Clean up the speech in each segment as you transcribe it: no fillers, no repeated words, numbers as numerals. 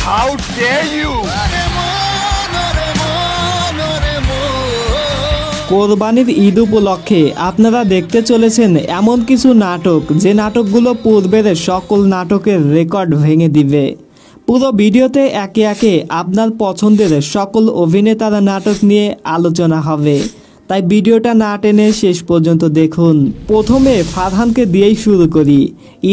How dare you! কোরবানির ঈদ উপলক্ষে আপনারা দেখতে চলেছেন এমন কিছু নাটক যে নাটকগুলো পূর্বের সকল নাটকের রেকর্ড ভেঙে দিবে। পুরো ভিডিওতে একে একে আপনার পছন্দের সকল অভিনেতার নাটক নিয়ে আলোচনা হবে, তাই ভিডিওটা না টেনে শেষ পর্যন্ত দেখুন। প্রথমে ফারহানকে দিয়েই শুরু করি।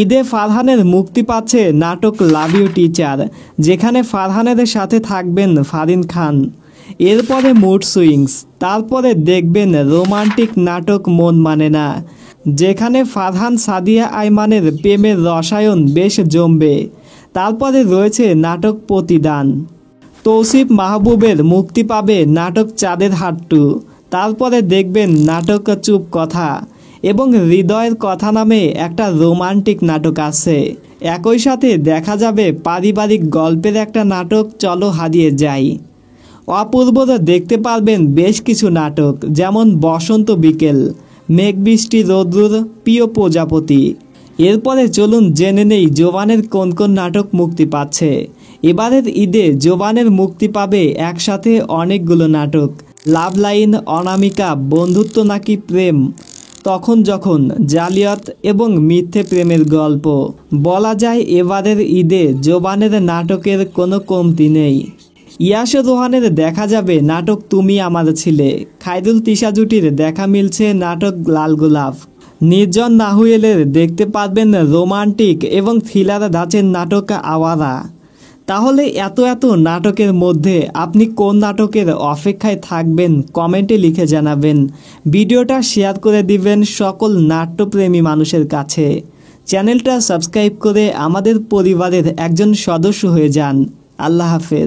ঈদে ফারহানের মুক্তি পাচ্ছে নাটক লাভ ইউ টিচার, যেখানে ফারহানের সাথে থাকবেন ফারিন খান। এরপরে মুড সুইংস, তারপরে দেখবেন রোমান্টিক নাটক মন মানে না, যেখানে ফারহান সাদিয়া আইমানের প্রেমের রসায়ন বেশ জমবে। তারপরে রয়েছে নাটক প্রতিদান, তৌসিফ মাহবুবের মুক্তি পাবে নাটক চাঁদের হাট্টু। তারপরে দেখবেন নাটক চুপ কথা এবং হৃদয়ের কথা নামে একটা রোমান্টিক নাটক আছে। একই সাথে দেখা যাবে পারিবারিক গল্পের একটা নাটক চলো হারিয়ে যাই। অপূর্বরা দেখতে পারবেন বেশ কিছু নাটক, যেমন বসন্ত বিকেল, মেঘ বৃষ্টি রোদ্দুর, প্রিয় প্রজাপতি। এরপরে চলুন জেনে নেই জোবানের কোন কোন নাটক মুক্তি পাচ্ছে। এবারের ঈদে জোবানের মুক্তি পাবে একসাথে অনেকগুলো নাটক। লাভ লাইন, অনামিকা, বন্ধুত্ব নাকি প্রেম, তখন যখন, জালিয়াত এবং মিথ্যে প্রেমের গল্প। বলা যায় এবারের ঈদে জোবানের নাটকের কোনো কমতি নেই। ইয়াসের রোহানের দেখা যাবে নাটক তুমি আমার ছিলে। খায়রুল তিশা জুটির দেখা মিলছে নাটক লাল গোলাপ। নির্জন নাহুয়েলের দেখতে পারবেন রোমান্টিক এবং থ্রিলার ধাঁচের নাটক আওয়ারা। তাহলে এত নাটকের মধ্যে আপনি কোন নাটকের অপেক্ষায় থাকবেন কমেন্টে লিখে জানাবেন। ভিডিওটা শেয়ার করে দিবেন সকল নাট্যপ্রেমী মানুষের কাছে। চ্যানেলটা সাবস্ক্রাইব করে আমাদের পরিবারের একজন সদস্য হয়ে যান। আল্লাহ হাফেজ।